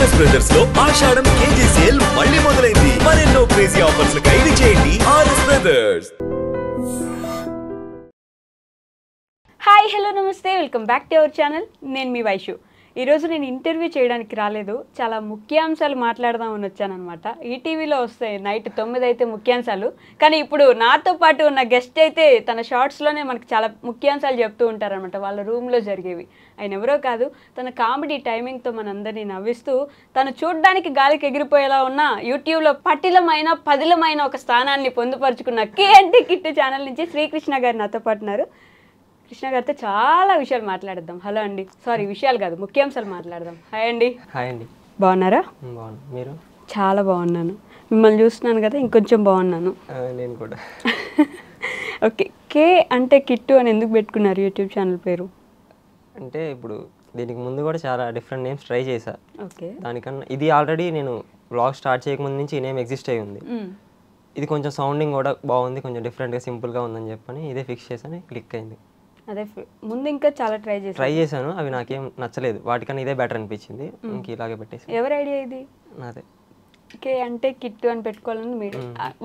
RS brothers లో ఆషాఢం KG sale మళ్ళీ మొదలైంది. మరెన్నో క్రేజీ ఆఫర్స్ ఖైదు చేయండి ఆర్ఎస్ బ్రదర్స్. హాయ్ హలో నమస్తే, welcome back to our channel. నేను మీ వైషు. ఈరోజు నేను ఇంటర్వ్యూ చేయడానికి రాలేదు, చాలా ముఖ్యాంశాలు మాట్లాడదామని వచ్చానమాట. ఈటీవీలో వస్తాయి నైట్ 9 అయితే ముఖ్యాంశాలు, కానీ ఇప్పుడు నాతో పాటు ఉన్న గెస్ట్ అయితే తన షార్ట్స్లోనే మనకు చాలా ముఖ్యాంశాలు చెప్తూ ఉంటారనమాట, వాళ్ళ రూమ్లో జరిగేవి. ఆయన ఎవరో కాదు, తన కామెడీ టైమింగ్తో మనందరినీ నవ్విస్తూ తను చూడ్డానికి గాలికి ఎగిరిపోయేలా ఉన్న యూట్యూబ్లో పదిలమైన ఒక స్థానాన్ని పొందుపరుచుకున్న కేఎన్టీ కిట్టు ఛానల్ నుంచి శ్రీకృష్ణ గారు నాతో పాటు ఉన్నారు. కృష్ణ గారితో చాలా విషయాలు మాట్లాడదాం. హలో అండి, సారీ విషయాలు కాదు ముఖ్యాంశాలు మాట్లాడదాం. హాయ్ అండి. హాయ్ అండి. బాగున్నారా? బాగున్నాను. మీరు? చాలా బాగున్నాను. మిమ్మల్ని చూస్తున్నాను కదా, ఇంకొంచెం బాగున్నాను. నేను కూడా. ఓకే, కే అంటే కిట్టు అని ఎందుకు పెట్టుకున్నారు యూట్యూబ్ ఛానల్ పేరు? అంటే ఇప్పుడు దీనికి ముందు కూడా చాలా డిఫరెంట్ నేమ్స్ ట్రై చేశా. ఓకే. దానికన్నా ఇది ఆల్రెడీ నేను బ్లాగ్ స్టార్ట్ చేయకముందు నుంచి ఈ నేమ్ ఎగ్జిస్ట్ అయ్యి ఉంది. ఇది కొంచెం సౌండింగ్ కూడా బాగుంది, కొంచెం డిఫరెంట్గా సింపుల్గా ఉందని చెప్పని ఇదే ఫిక్స్ చేశాను, క్లిక్ అయింది. అదే ముందు ఇంకా చాలా ట్రై చేశాను, అవి నాకేం నచ్చలేదు, వాటికన్నా ఇదే బెటర్ అనిపించింది, ఇంక ఇలాగే పెట్టేసి. ఎవరి ఐడియా ఇది? నాదే. కే అంటే కిట్టు అని పెట్టుకోవాలని మీరు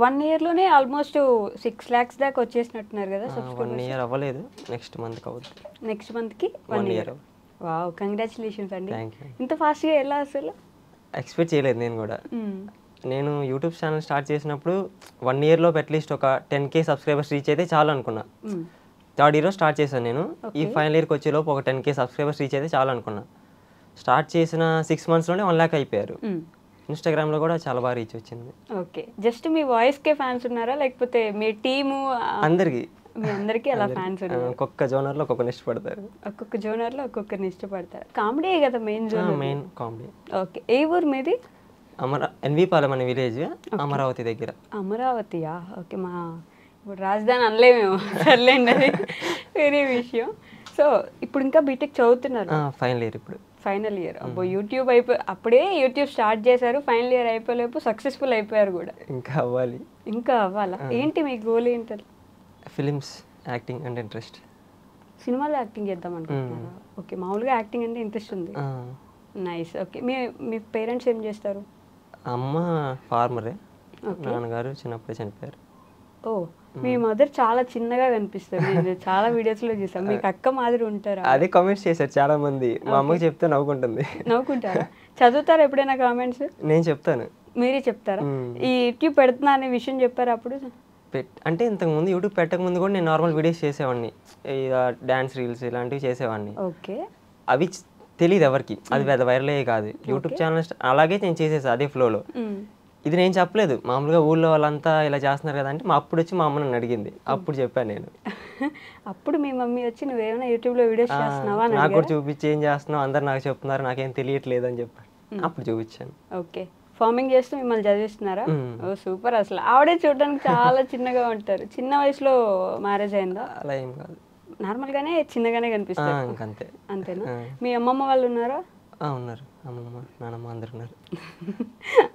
1 ఇయర్లోనే ఆల్మోస్ట్ 6 lakhs దాకా వచ్చేసినట్టున్నారు కదా. 1 ఇయర్ అవ్వలేదు, నెక్స్ట్ మంత్కి అవుతుంది. నెక్స్ట్ మంత్కి 1 ఇయర్. వావ్, కంగ్రాచులేషన్స్ అండి. Thank you. ఇంత ఫాస్ట్గా ఎలా అసలు ఎక్స్పెక్ట్ చేయలేదు నేను కూడా. నేను యూట్యూబ్ ఛానల్ స్టార్ట్ చేసినప్పుడు 1 ఇయర్లో అట్లీస్ట్ ఒక 10K సబ్స్క్రైబర్స్ రీచ్ అయితే చాలు అనుకున్నా. 3rd ఇయర్లో స్టార్ట్ చేశాను నేను. ఈ ఫైనల్ ఇయర్కి వచ్చేలోపు ఒక 10K సబ్స్క్రైబర్స్ రీచ్ అయితే చాలు అనుకున్నా. స్టార్ట్ చేసిన 6 monthsలోనే 1 lakh అయిపోయారు. ఇన్స్టాగ్రామ్లో కూడా చాలా బాగా రీచ్ వచ్చింది. ఓకే, జస్ట్ మీ వాయిస్కే ఫ్యాన్స్ ఉన్నారా లేకపోతే మీ టీము? అందరికీ అలా ఫ్యాన్స్ ఉన్నారు. ఒక్కొక్క జోనర్లో ఒక్కొక్కరిని ఇష్టపడతారు. ఒక్కొక్క జోనర్లో ఒక్కొక్కరిని ఇష్టపడతారు. కామెడీ కదా main genre. Main comedy. Okay, ఏ ఊరు మీది? ఎన్విపాలెం అనే విలేజ్, అమరావతి దగ్గర. అమరావతియా? ఓకే. మా ఇప్పుడు రాజధాని అనలేమేమో, సర్లేండి, అది వేరే విషయం. సో ఇప్పుడు ఇంకా బీటెక్ చదువుతున్నారు? ఫైనల్ ఇయర్ ఇప్పుడు. Final year. అబ్బో, యూట్యూబ్ అప్పుడే యూట్యూబ్ స్టార్ట్ చేశారు, ఫైనల్ ఇయర్ అయిపోలేపు సక్సెస్ఫుల్ అయిపోయారు కూడా. ఇంకా అవ్వాలి. ఇంకా అవ్వాలా? ఏంటి మీ గోల్ ఏంటి? ఫిలిమ్స్, యాక్టింగ్ అంటే ఇంట్రెస్ట్. సినిమాలో యాక్టింగ్ చేద్దాం అనుకుంటున్నారా? ఓకే, మామూలుగా యాక్టింగ్ అంటే ఇంట్రెస్ట్ ఉంది. నైస్. ఓకే, మీ పేరెంట్స్ ఏం చేస్తారు? అమ్మ ఫార్మరే, నాన్నగారు చిన్నప్పుడే చనిపోయారు. ఓ, మీ మదర్ చాలా చిన్నగా కనిపిస్తారు, నేను చాలా వీడియోస్లో చూసాను. మీకు అక్క మాదిరి ఉంటారా? అదే కామెంట్స్ చేశారు చాలా మంది. మా అమ్మకి చెప్తే నవ్వుకుంటుంది. నవ్వుకుంటారా? చదువుతారా ఎప్పుడైనా కామెంట్స్? నేను చెప్తాను. మీరే చెప్తారా? ఈ యూట్యూబ్ పెడుతున్నా అనే విషయం చెప్పారు అప్పుడు? అంటే ఇంతకుముందు యూట్యూబ్ పెట్టకముందు కూడా నేను నార్మల్ వీడియోస్ చేసేవాడిని, డాన్స్ రీల్స్ ఇలాంటివి చేసేవాడిని. ఓకే. అవి తెలియదు ఎవరికి, అది పెద్ద వైరల్ అయ్యే కాదు. యూట్యూబ్ ఛానల్ అలాగే నేను చేసేసా అదే ఫ్లోలో. ఇది నేను చెప్పలేదు, మామూలుగా ఊళ్ళో వాళ్ళంతా ఇలా చేస్తున్నారు కదా అంటే అప్పుడు వచ్చి మా అమ్మ నన్ను అడిగింది, అప్పుడు చెప్పాను నేను. అప్పుడు మీ మమ్మీ వచ్చి నువ్వేమైనా యూట్యూబ్లో వీడియోస్ చేస్తున్నావా? నాకు కూడా చూపించి ఏం చేస్తున్నావు, అందరు నాకు చెప్తున్నారు, నాకేం తెలియట్లేదు అని చెప్పాను. అప్పుడు చూపించాను. ఓకే, ఫార్మింగ్ చేస్తూ మిమ్మల్ని చదివిస్తున్నారా? ఓ సూపర్. అసలు ఆవిడే చూడడానికి చాలా చిన్నగా ఉంటారు. చిన్న వయసులో మ్యారేజ్ అయిందా? అలా ఏం కాదు, నార్మల్గానే చిన్నగానే కనిపిస్తారు. అంతే. అంతేనా? మీ అమ్మమ్మ వాళ్ళు ఉన్నారా? ఉన్నారు, అమ్మమ్మ నానమ్మ అందరు ఉన్నారు.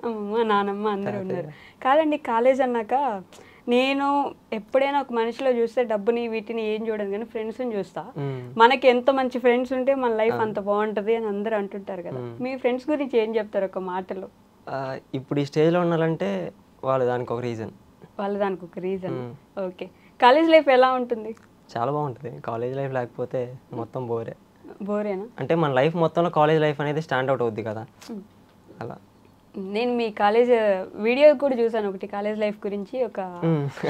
అమ్మమ్మ నానమ్మ అందరు ఉన్నారు. కాదండి, కాలేజ్ అన్నాక నేను ఎప్పుడైనా ఒక మనిషిలో చూస్తే డబ్బుని వీటిని ఏం చూడను, కానీ ఫ్రెండ్స్ని చూస్తా. మనకి ఎంత మంచి ఫ్రెండ్స్ ఉంటే మన లైఫ్ అంత బాగుంటుంది అని అందరూ అంటుంటారు కదా. మీ ఫ్రెండ్స్ గురించి ఏం చెప్తారు ఒక మాటలో? ఇప్పుడు ఈ స్టేజ్లో ఉండాలంటే వాళ్ళు దానికి ఒక రీజన్. ఓకే, కాలేజ్ లైఫ్ ఎలా ఉంటుంది? చాలా బాగుంటుంది. కాలేజ్ లైఫ్ లేకపోతే మొత్తం బోరేనా? అంటే మన లైఫ్ మొత్తంలో కాలేజ్ లైఫ్ అనేది స్టాండ్ అవుట్ అవుద్ది కదా, అలా. నేను మీ కాలేజ్ వీడియో కూడా చూసాను ఒకటి, కాలేజ్ లైఫ్ గురించి ఒక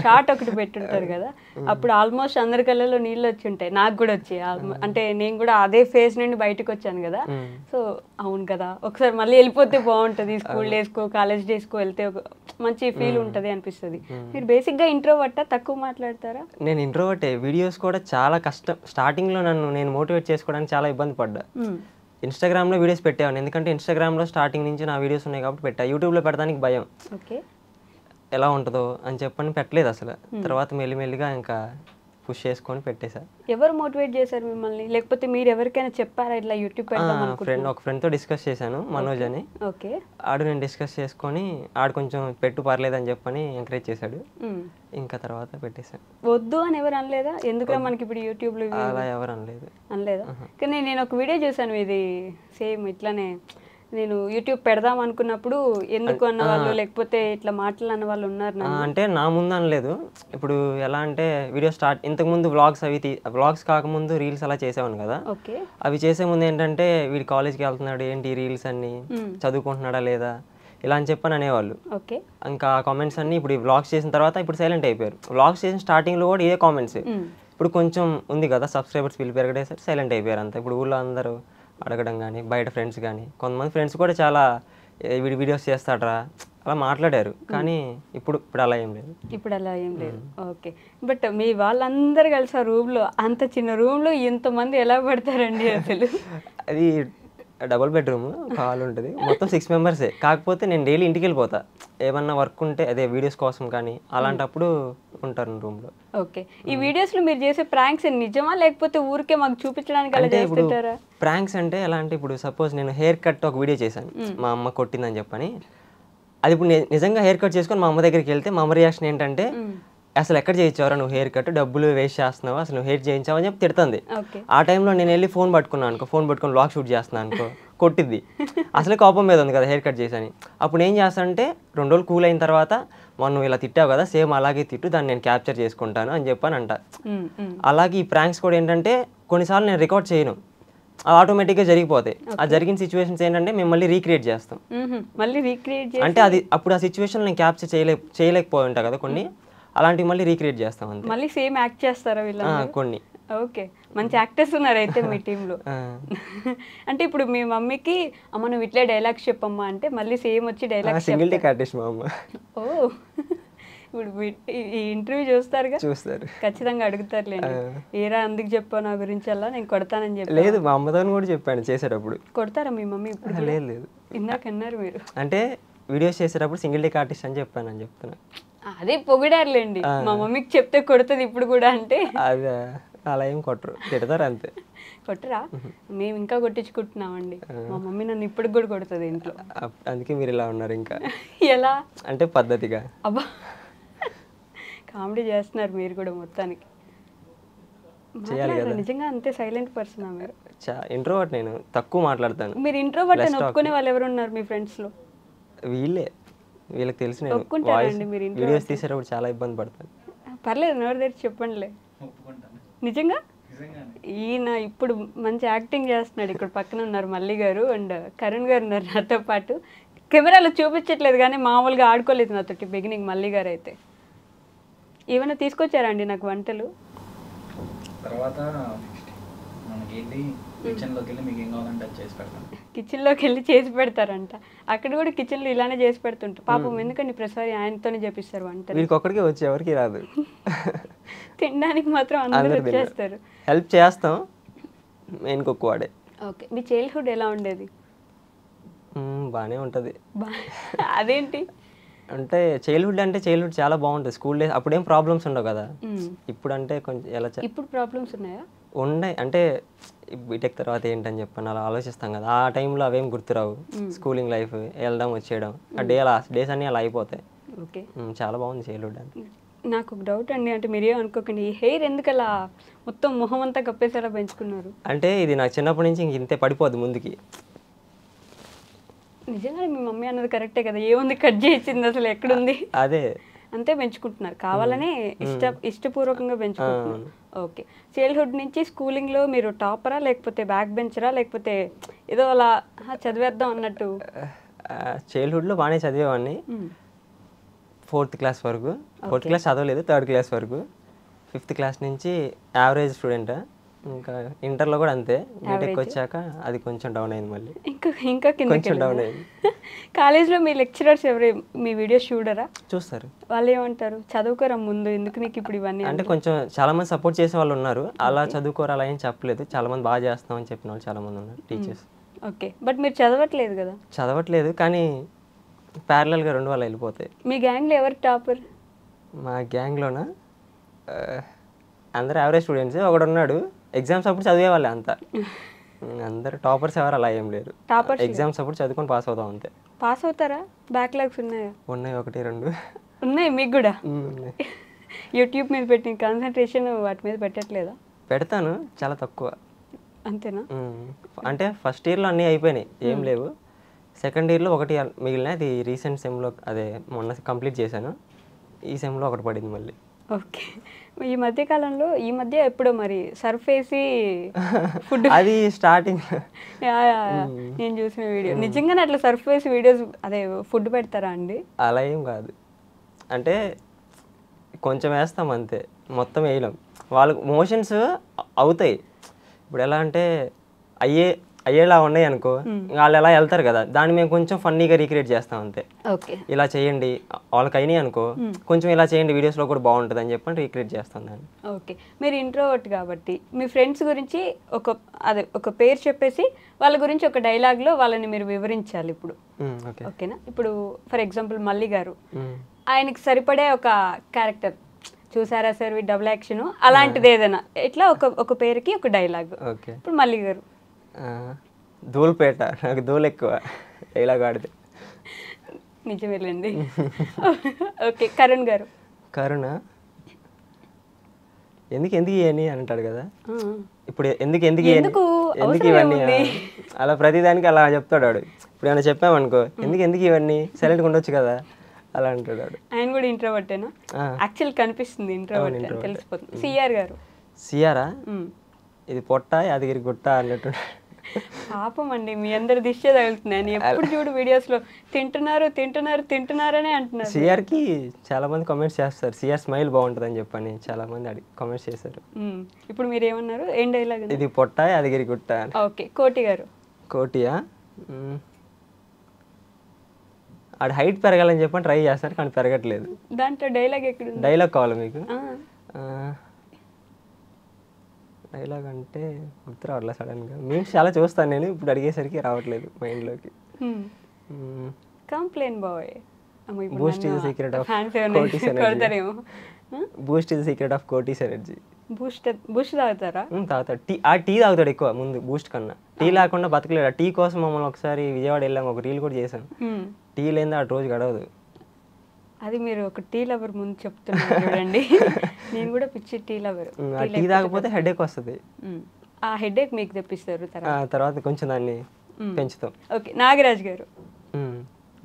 షార్ట్ ఒకటి పెట్టుంటారు కదా. అప్పుడు ఆల్మోస్ట్ అందరి కళ్ళలో నీళ్ళు వచ్చి ఉంటాయి, నాకు కూడా వచ్చాయి. అంటే నేను కూడా అదే ఫేజ్ నుండి బయటకు వచ్చాను కదా. సో అవును కదా, ఒకసారి మళ్ళీ వెళ్ళిపోతే బాగుంటుంది, స్కూల్ డేస్కో కాలేజ్ డేస్కో వెళ్తే ఒక మంచి ఫీల్ ఉంటుంది అనిపిస్తుంది. మీరు బేసిక్గా ఇంట్రోవర్టా, తక్కువ మాట్లాడతారా? నేను ఇంట్రోవర్టే. వీడియోస్ కూడా చాలా కష్టం. స్టార్టింగ్లో నేను మోటివేట్ చేసుకోవడానికి చాలా ఇబ్బంది పడ్డా. ఇన్స్టాగ్రామ్లో వీడియోస్ పెట్టేవాడిని, ఎందుకంటే ఇన్స్టాగ్రామ్లో స్టార్టింగ్ నుంచి నా వీడియోస్ ఉన్నాయి కాబట్టి పెట్టా. యూట్యూబ్లో పెట్టడానికి భయం, ఎలా ఉంటుందో అని చెప్పని పెట్టలేదు అసలు. తర్వాత మెల్లిమెల్లిగా ఇంకా పుష్ చేసుకొని పెట్టేశా. ఎవరు మోటివేట్ చేశారు మిమ్మల్ని, లేకపోతే మీరు ఎవరికైనా చెప్పారా ఇట్లా యూట్యూబ్ పెడదాం అనుకుంటున్నా? ఒక ఫ్రెండ్తో డిస్కస్ చేశాను, మనోజ్ అని. ఓకే. ఆడు నేను డిస్కస్ చేసుకొని ఆడు కొంచెం పెట్టు పర్లేదని చెప్పని ఎంకరేజ్ చేశాడు. ఇంకా తర్వాత పెట్టేశాను. వద్దు అని ఎవరు అనలేదా? ఎందుకంటే మనకి ఇప్పుడు యూట్యూబ్లో అలా ఎవరు అనలేదా? కానీ నేను ఒక వీడియో చూసాను, ఇది సేమ్ ఇట్లానే నేను యూట్యూబ్ పెడదాం అనుకున్నప్పుడు ఎందుకు అన్న వాళ్ళు లేకపోతే ఇట్లా మాటలు అన్న వాళ్ళు ఉన్నారు అంటే నా ముందు అనలేదు. ఇప్పుడు ఎలా అంటే వీడియో స్టార్ట్ ఇంతకుముందు వ్లాగ్స్ కాకముందు రీల్స్ అలా చేసేవాను కదా. ఓకే. అవి చేసే ముందు ఏంటంటే వీడి కాలేజ్కి వెళ్తున్నాడు ఏంటి రీల్స్ అన్ని చదువుకుంటున్నాడా లేదా ఇలా అని చెప్పని అనేవాళ్ళు. ఓకే. ఇంకా కామెంట్స్ అన్ని ఇప్పుడు వ్లాగ్స్ చేసిన తర్వాత ఇప్పుడు సైలెంట్ అయిపోయారు. వ్లాగ్స్ చేసిన స్టార్టింగ్లో కూడా ఇదే కామెంట్స్. ఇప్పుడు కొంచెం ఉంది కదా సబ్స్క్రైబర్స్ వీళ్ళు పెరగడేసరికి సైలెంట్ అయిపోయారు అంతా. ఇప్పుడు ఊళ్ళో అందరూ అడగడం కానీ బయట ఫ్రెండ్స్ కానీ కొంతమంది ఫ్రెండ్స్ కూడా చాలా వీడియోస్ చేస్తాడరా అలా మాట్లాడారు. కానీ ఇప్పుడు అలా ఏం లేదు. ఇప్పుడు అలా ఏం లేదు. ఓకే. బట్ మీ వాళ్ళందరూ కలిసి ఆ రూమ్లో అంత చిన్న రూమ్లో ఇంతమంది ఎలా పడతారండి అసలు? అది డబుల్ బెడ్రూమ్ హాల్ ఉంటుంది, మొత్తం 6 మెంబర్సే. కాకపోతే నేను డైలీ ఇంటికి వెళ్ళిపోతా ఏమన్నా వర్క్ ఉంటే, అదే వీడియోస్ కోసం కానీ అలాంటప్పుడు ఉంటారు రూమ్లో. ఓకే. ఈ వీడియోస్లో మీరు చేసే ప్రాంక్స్ నిజమా లేకపోతే ఊరికే మాకు చూపించడానికి అలా చేస్తుంటారా? ప్రాంక్స్ అంటే ఎలా అంటే ఇప్పుడు సపోజ్ నేను హెయిర్ కట్ ఒక వీడియో చేశాను మా అమ్మ కొట్టిందని చెప్పని. అది ఇప్పుడు నిజంగా హెయిర్ కట్ చేసుకొని మా అమ్మ దగ్గరికి వెళ్తే మా అమ్మ రియాక్షన్ ఏంటంటే అసలు ఎక్కడ చేయించావరా నువ్వు హెయిర్ కట్, డబ్బులు వేస్ట్ చేస్తున్నావు, అసలు నువ్వు హెయిర్ చేయించావు అని చెప్పి తిడుతుంది. ఆ టైంలో నేను వెళ్ళి ఫోన్ పట్టుకున్నాను అనుకో, ఫోన్ పట్టుకొని వ్లాగ్ షూట్ చేస్తున్నాను అనుకో, కొట్టిద్ది. అసలే కోపం మీద ఉంది కదా హెయిర్ కట్ చేశాను. అప్పుడు ఏం చేస్తానంటే 2 రోజులు కూల్ అయిన తర్వాత నువ్వు ఇలా తిట్టావు కదా సేమ్ అలాగే తిట్టు, దాన్ని నేను క్యాప్చర్ చేసుకుంటాను అని చెప్పని అంట. అలాగే ఈ ప్రాంక్స్ కూడా ఏంటంటే కొన్నిసార్లు నేను రికార్డ్ చేయను, ఆటోమేటిక్గా జరిగిపోతాయి. ఆ జరిగిన సిచ్యువేషన్స్ ఏంటంటే మేము మళ్ళీ రీక్రియేట్ చేస్తాం. అంటే అది అప్పుడు ఆ సిచ్యువేషన్ నేను క్యాప్చర్ చేయలేకపోయి ఉంటా కదా కొన్ని, అలాంటివి మళ్ళీ రీక్రియేట్ చేస్తాం అంతే. మళ్ళీ సేమ్ యాక్ట్ చేస్తారా వీళ్ళు? కొన్ని. ఓకే. మంచి యాక్టర్స్ ఉన్నారు అయితే మీ టీంలో. అంటే ఇప్పుడు మీ మమ్మీకి అమ్మ నువ్వు ఇట్లే డైలాగ్స్ చెప్పమ్మా అంటే మళ్ళీ సేమ్ వచ్చి డైలాగ్స్ సింగిల్ టేక్ ఆర్టిస్ట్ మా అమ్మ. ఓ ఇప్పుడు ఈ ఇంటర్వ్యూ చూస్తారుగా, చూస్తారు, ఖచ్చితంగా అడుగుతారులేండి ఏరా అందుకు చెప్పావు నా గురించి అలా నేను కొడతానని చెప్పి. లేదు మా అమ్మతో కూడా చెప్పాను చేసేటప్పుడు. కొడతారా మీ మమ్మీ ఇప్పుడు? లేదు. ఇందాక అన్నారు మీరు అంటే వీడియోస్ చేసేటప్పుడు సింగిల్ టేక్ ఆర్టిస్ట్ అని చెప్పాను అని చెప్తున్నా. అదే పొగిడారులేండి, మా మమ్మీకి చెప్తే కొడుతుంది ఇప్పుడు కూడా అంటే. అదే అలా ఏం కొట్టరు, తిడతారు అంతే. కొట్టరా? మేము ఇంకా కొట్టించుకుంటున్నామండి, మా మమ్మీ నన్ను ఇప్పుడు కూడా కొడుతుంది ఇంట్లో. అందుకే మీరు ఇలా ఉన్నారు ఇంకా. ఎలా అంటే పద్ధతిగా. అబ్బా కామెడీ చేస్తున్నారు మీరు కూడా మొత్తానికి. నిజంగా అంతే సైలెంట్ పర్సనా మీరు? ఇంట్రోవర్ట్, నేను తక్కువ మాట్లాడతాను. మీరు ఇంట్రోవర్ట్ అని ఒప్పుకునే వాళ్ళు ఎవరు ఉన్నారు మీ ఫ్రెండ్స్ లో? వీళ్ళకి తెలిసి నేను వీడియోస్ తీసేటప్పుడు చాలా ఇబ్బంది పడతాను. పర్లేదు నోరు తెరిచి చెప్పండిలే. నిజంగా ఈయన ఇప్పుడు మంచి యాక్టింగ్ చేస్తున్నాడు. ఇక్కడ పక్కన ఉన్నారు మల్లి గారు అండ్ కరుణ్ గారు ఉన్నారు నాతో పాటు. కెమెరాలో చూపించట్లేదు కానీ మామూలుగా ఆడుకోలేదు నాతోటి బిగినింగ్. మల్లి గారు అయితే ఏమైనా తీసుకొచ్చారా అండి నాకు వంటలు? తర్వాత కిచెన్లోకి వెళ్ళి చేసి పెడతారంట. అక్కడ కూడా కిచెన్లో ఇలానే చేసి పెడుతుంటారు పాపం. ఎందుకండి ప్రతిసారి ఆయనతోనే చేపిస్తారు వంటలు? ఒక్కడికే వచ్చి ఎవరికి రాదు. తినడానికి మాత్రం అందరూ వచ్చేస్తారు. హెల్ప్ చేస్తాం, మెయిన్ కుక్ వాడే. ఓకే. మీ చైల్డ్హుడ్ ఎలా ఉండేది? బాగానే ఉంటుంది. అదేంటి అంటే చైల్డ్హుడ్ చాలా బాగుంటుంది. స్కూల్ డేస్ అప్పుడేం ప్రాబ్లమ్స్ ఉండవు కదా. ఇప్పుడు అంటే కొంచెం ఎలా ఇప్పుడు ప్రాబ్లమ్స్ ఉన్నాయా? ఉన్నాయి. అంటే బీటెక్ తర్వాత ఏంటని చెప్పని అలా ఆలోచిస్తాం కదా, ఆ టైంలో అవేం గుర్తురావు. స్కూలింగ్ లైఫ్ వెళ్ళడం వచ్చేయడం ఆ డేస్ అన్నీ అలా అయిపోతాయి. ఓకే. చాలా బాగుంది చైల్డ్హుడ్ అంటే. నాకు ఒక డౌట్ అండి, అంటే మీరేం అనుకోకండి, ఈ హెయిర్ ఎందుకు అలా మొత్తం మొహం అంతా కప్పేసేలా పెంచుకున్నారు? అంటే ఇది నాకు చిన్నప్పటి నుంచి ఇంతే పడిపోద్ది ముందుకి. నిజంగా మీ మమ్మీ అన్నది కరెక్టే కదా, ఏముంది కట్ చేయించింది అసలు ఎక్కడుంది? అదే అంతే పెంచుకుంటున్నారు, కావాలనే ఇష్టపూర్వకంగా పెంచుకుంటున్నారు. ఓకే. చైల్డ్హుడ్ నుంచి స్కూలింగ్లో మీరు టాపరా లేకపోతే బ్యాక్ బెంచరా లేకపోతే ఏదో అలా చదివేద్దాం అన్నట్టు? చైల్డ్హుడ్లో బాగానే చదివేవాడిని. 4th క్లాస్ వరకు. 4th క్లాస్ చదవలేదు, 3rd క్లాస్ వరకు. 5th క్లాస్ నుంచి యావరేజ్ స్టూడెంట్. ఇంకా ఇంటర్లో కూడా అంతే. బీటెక్ వచ్చాక అది కొంచెం డౌన్ అయింది, మళ్ళీ ఇంకా కొంచెం డౌన్ అయింది. కాలేజ్లో మీ లెక్చరర్స్ ఎవరు మీ వీడియోస్ చూడరా? చూస్తారు. వాళ్ళు ఏమంటారు? చదువుకోరా ముందు, ఎందుకు నీకు ఇప్పుడు ఇవన్నీ? అంటే కొంచెం చాలా మంది సపోర్ట్ చేసే వాళ్ళు ఉన్నారు. అలా చదువుకోరా అలా ఏం చెప్పలేదు. చాలా మంది బాగా చేస్తామని చెప్పిన వాళ్ళు చాలా మంది ఉన్నారు టీచర్స్. ఓకే. బట్ మీరు చదవట్లేదు కదా? చదవట్లేదు, కానీ ప్యారలల్గా 2 వాళ్ళు వెళ్ళిపోతాయి. మీ గ్యాంగ్లో ఎవరు టాపర్? మా గ్యాంగ్లోనా అందరూ యావరేజ్ స్టూడెంట్స్. ఒకడు ఉన్నాడు ఎగ్జామ్స్ అప్పుడు చదివేవాళ్ళే అంతా. అందరు టాపర్స్ ఎవరు అలా ఏం లేరు. ఎగ్జామ్స్ అప్పుడు చదువుకొని పాస్ అవుతాం అంతే. పాస్ అవుతారా? బ్యాక్లాగ్స్ ఉన్నాయా? ఉన్నాయి, 1, 2 ఉన్నాయి మీకు కూడా. యూట్యూబ్ మీద పెట్టిన కాన్సన్ట్రేషన్ వాటి మీద పెట్టట్లేదా? పెడతాను, చాలా తక్కువ. అంతేనా? అంటే ఫస్ట్ ఇయర్లో అన్నీ అయిపోయినాయి, ఏం లేవు. సెకండ్ ఇయర్లో ఒకటి మిగిలిన అది రీసెంట్ సెమ్లో అదే మొన్న కంప్లీట్ చేశాను. ఈ సెమ్లో ఒకటి పడింది మళ్ళీ. ఓకే. ఈ మధ్య కాలంలో ఎప్పుడో మరి సర్ఫ్ వేసి ఫుడ్ అది స్టార్టింగ్ నేను చూసిన వీడియో నిజంగానే అట్లా సర్ఫ్ వేసి వీడియోస్ అదే ఫుడ్ పెడతారా అండి? అలా ఏం కాదు, అంటే కొంచెం వేస్తాం అంతే, మొత్తం వేయలేం. వాళ్ళకు మోషన్స్ అవుతాయి. ఇప్పుడు ఎలా అంటే అయ్యేలా ఉన్నాయి అనుకో, వాళ్ళు ఎలా వెళ్తారు కదా, దాన్ని మేము కొంచెం ఫన్నీగా రీక్రియేట్ చేస్తాం అంతే. ఓకే. ఇలా చేయండి, వాళ్ళకి అయినాయి అనుకో, కొంచెం ఇలా చేయండి వీడియోస్లో కూడా బాగుంటుంది అని చెప్పని రీక్రియేట్ చేస్తాం దాన్ని. ఓకే. మీరు ఇంట్రోవర్ట్ కాబట్టి మీ ఫ్రెండ్స్ గురించి ఒక పేరు చెప్పేసి వాళ్ళ గురించి ఒక డైలాగ్లో వాళ్ళని మీరు వివరించాలి ఇప్పుడు. ఓకేనా? ఇప్పుడు ఫర్ ఎగ్జాంపుల్ మల్లి గారు, ఆయనకి సరిపడే ఒక క్యారెక్టర్ చూసారా సార్ డబుల్ యాక్షన్ అలాంటిది ఏదైనా ఇట్లా ఒక పేరుకి ఒక డైలాగ్. ఓకే. ఇప్పుడు మల్లి గారు ధూళిపేట, నాకు ధూళి ఎక్కువ డైలాగ్ ఆడితే. నిజమేలేండి. ఓకే. కరుణ్ గారు. కరుణ ఎందుకు ఇవన్నీ అంటాడు కదా, ఇప్పుడు ఎందుకు ఇవన్నీ అలా ప్రతిదానికి అలా చెప్తాడు వాడు. ఇప్పుడు ఏమైనా చెప్పామనుకో, ఎందుకు ఇవన్నీ సైలెంట్గా ఉండొచ్చు కదా అలా అంటాడు వాడు. ఆయన కూడా ఇంట్రోవర్టేనా? యాక్చువల్ కనిపిస్తుంది ఇంట్రోవర్ట్ అని తెలిసిపోతుంది. సిఆర్ గారు. సిఆరా ఇది పొట్ట యాదగిరి గుట్ట అన్నట్టు. పాపం అండి, మీ అందరి దిష్టే తగులుతున్నాయి. ఎప్పుడు చూడు వీడియోస్ లో తింటున్నారనే అంటున్నారు. సిఆర్కి చాలా మంది కామెంట్స్ చేస్తారు, సిఆర్ స్మైల్ బాగుంటుంది అని చెప్పని చాలా మంది కామెంట్స్ చేశారు. ఇప్పుడు మీరు ఏమన్నారు? ఏం డైలాగ్? ఇది పొట్ట యాదగిరి గుట్ట. ఓకే. కోటి గారు. కోటియా ఆడ హైట్ పెరగాలని చెప్పని ట్రై చేస్తారు కానీ పెరగట్లేదు. దాంట్లో డైలాగ్ ఎక్కడ? డైలాగ్ కావాలి మీకు? డైలాగ్ అంటే గుర్తు రావట్లేదు సడన్గా. మీమ్స్ చాలా చూస్తాను నేను, ఇప్పుడు అడిగేసరికి రావట్లేదు మైండ్లోకి. Complaint boy. Boost is the secret of cuties energy. Boost is the secret of cuties energy. Boost తాగుతారా? తాగుతాడు. టీ తాగుతాడు ఎక్కువ ముందు బూస్ట్ కన్నా. టీ లేకుండా బతకలేడు. టీ కోసం మమ్మల్ని ఒకసారి విజయవాడ వెళ్ళాము, ఒక రీల్ కూడా చేశాను. టీ లేని ఆ రోజు గడవదు. అది మీరు ఒక టీ లవర్ ముందు చెప్తున్నారు చూడండి. నేను కూడా పిచ్చి టీ లవర్. టీ తాగకపోతే హెడేక్ వస్తుంది. ఆ హెడేక్ మీకు తెప్పిస్తారు తర్వాత కొంచెం దాన్ని పెంచుతాం. ఓకే. నాగరాజ్ గారు.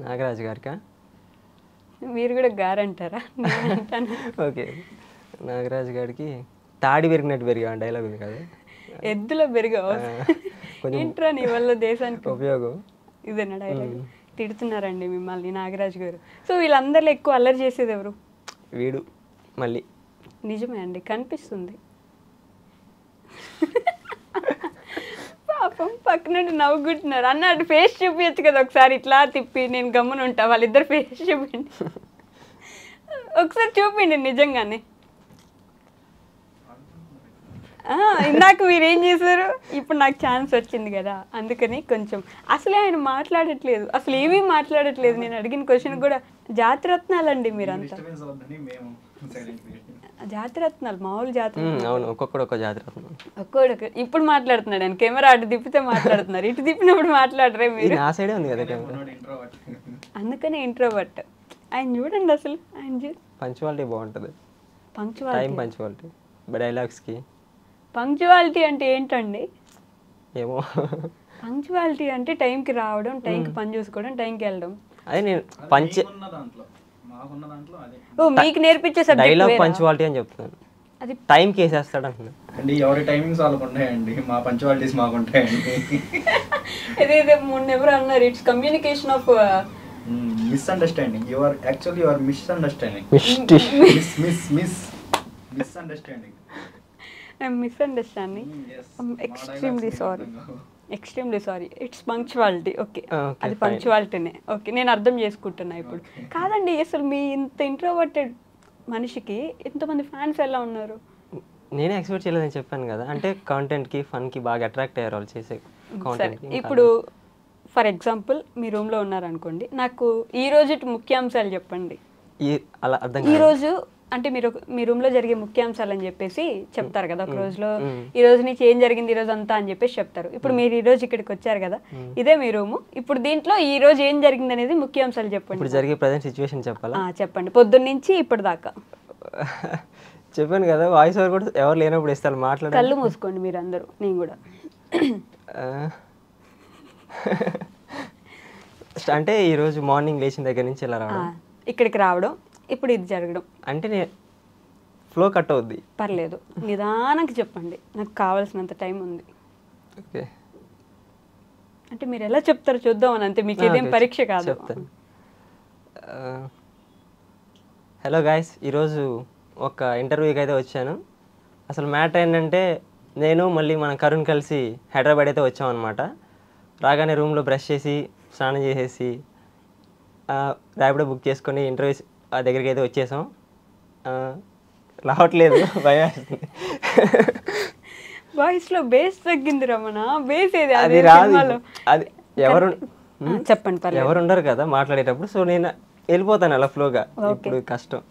నాగరాజ్ గారికా? మీరు కూడా గారంటారా? ఓకే. నాగరాజ్ గారికి తాడి పెరిగినట్టు పెరిగా డైలాగ్ ఉంది కదా, ఎద్దులో పెరిగావు ఏంట్రా నీ వల్ల దేశానికి ఉపయోగం, ఇదేనా డైలాగ్? తిడుతున్నారండి మిమ్మల్ని నాగరాజ్ గారు. సో వీళ్ళందరిలో ఎక్కువ అల్లరి చేసేది ఎవరు? వీడు మళ్ళీ. నిజమే అండి, కనిపిస్తుంది. పాపం పక్క నుండి నవ్వుకుంటున్నారు. అన్నట్టు ఫేస్ చూపించచ్చు కదా ఒకసారి, ఇట్లా తిప్పి నేను గమ్మున ఉంటా. వాళ్ళిద్దరు ఫేస్ చూపిండి ఒకసారి, చూపిండి నిజంగానే. ఇందాక మీరు ఏం చేశారు? ఇప్పుడు నాకు ఛాన్స్ వచ్చింది కదా అందుకని కొంచెం. అసలే ఆయన మాట్లాడట్లేదు, అసలు ఏమీ మాట్లాడట్లేదు. నేను అడిగిన క్వశ్చన్ కూడా. జాతిరత్నాలండి మీరంతా. జాతిరత్నాలు మామూలు జాతిరత్నాలు. ఒక్కొక్కడు ఒక్క జాతిరత్నం. ఒక్కొక్క ఇప్పుడు మాట్లాడుతున్నాడు ఆయన. కెమెరా అటు తిప్పితే మాట్లాడుతున్నారు, ఇటు తిప్పినప్పుడు మాట్లాడరే మీరు. ఆ సైడే ఉంది కదా అందుకనే ఇంట్రోవర్ట్. ఆయన చూడండి అసలు, ఆయన పంచువాలిటీ బాగుంటుంది. Punctuality, punctuality డైలాగ్స్కి. పంక్చువాలిటీ అంటే ఏంటండి? ఏమో. పంక్చువాలిటీ అంటే టైంకి రావడం, టైంకి పని చూసుకోవడం, టైంకి వెళ్ళడం. అదే నేను మీకు నేర్పించే సబ్జెక్ట్ డైలాగ్ పంక్చువాలిటీ అని చెప్తున్నాను. అది టైంకి వేసేస్తాడు అంటున్నాను అండి. ఎవరి టైమింగ్స్ వాళ్ళకు ఉంటాయండి, మా పంక్చువాలిటీస్ మాకు ఉంటాయండి. ఇదే మొన్న ఎవరు అన్నారు, it's communication of misunderstanding. You are misunderstanding. Misunderstanding. Misunderstanding. Extremely sorry. It's punctuality. Okay, అది పంక్చువాలిటీనే. ఓకే, నేను అర్థం చేసుకుంటున్నా ఇప్పుడు. కాదండి, అసలు మీ ఇంత ఇంట్రోవర్టెడ్ మనిషికి ఎంతమంది ఫ్యాన్స్ ఎలా ఉన్నారు? నేనే ఎక్స్పెక్ట్ చేయలేదని చెప్పాను కదా. అంటే కంటెంట్కి, ఫన్కి బాగా అట్రాక్ట్ అయ్యారు వాళ్ళు చేసే కాంటెంట్. ఇప్పుడు ఫర్ ఎగ్జాంపుల్ మీ రూమ్లో ఉన్నారనుకోండి, నాకు ఈ రోజు ముఖ్యాంశాలు చెప్పండి. అలా అర్థం ఈ రోజు అంటే మీరు మీ రూమ్లో జరిగే ముఖ్యాంశాలు అని చెప్పేసి చెప్తారు కదా. ఒక రోజులో ఈ రోజు నుంచి ఏం జరిగింది ఈ రోజు అంతా అని చెప్పేసి చెప్తారు. ఇప్పుడు మీరు ఈ రోజు ఇక్కడికి వచ్చారు కదా, ఇదే మీ రూము. ఇప్పుడు దీంట్లో ఈ రోజు ఏం జరిగింది అనేది ముఖ్యాంశాలు చెప్పండి. ఇప్పుడు జరిగే ప్రజెంట్ సిచ్యువేషన్ చెప్పాలా? చెప్పండి, పొద్దున్న నుంచి ఇప్పటిదాకా. చెప్పాను కదా, వాయిస్ ఓవర్ కూడా ఎవరు లేనప్పుడు ఇస్తారు, మాట్లాడాలి. కళ్ళు మూసుకోండి మీరు అందరూ, నేను కూడా. అంటే ఈరోజు మార్నింగ్ లేచిన దగ్గర నుంచి ఇలా ఆ, రావడం ఇక్కడికి రావడం ఇప్పుడు ఇది జరగడం. అంటే ఫ్లో కట్ అవుద్ది. పర్లేదు, నిదానంగా చెప్పండి, నాకు కావాల్సినంత టైం ఉంది. ఓకే అంటే మీరు ఎలా చెప్తారో చూద్దాం అని, అంతే. మీకు ఇదేం ఓకే, పరీక్ష కాదు. చెప్తాను. హలో గాయస్, ఈరోజు ఒక ఇంటర్వ్యూకి అయితే వచ్చాను. అసలు మ్యాటర్ ఏంటంటే నేను మళ్ళీ మన కరుణ్ కలిసి హైదరాబాద్ అయితే వచ్చామన్నమాట. రాగానే రూమ్లో బ్రష్ చేసి స్నానం చేసేసి ర్యాపిడో బుక్ చేసుకొని ఇంటర్వ్యూ దగ్గరికి అయితే వచ్చేసాం. రావట్లేదు, భయం వేస్తుంది. వాయిస్ లో బేస్ తగ్గింది రమణ. బేస్ ఏది? అది అదే రాదు. సినిమాలో. అది ఎవరు చెప్పండి, పర్లేదు. ఎవరు ఉండరు కదా మాట్లాడేటప్పుడు, సో నేను వెళ్ళిపోతాను అలా ఫ్లోగా. ఇప్పుడు కష్టం.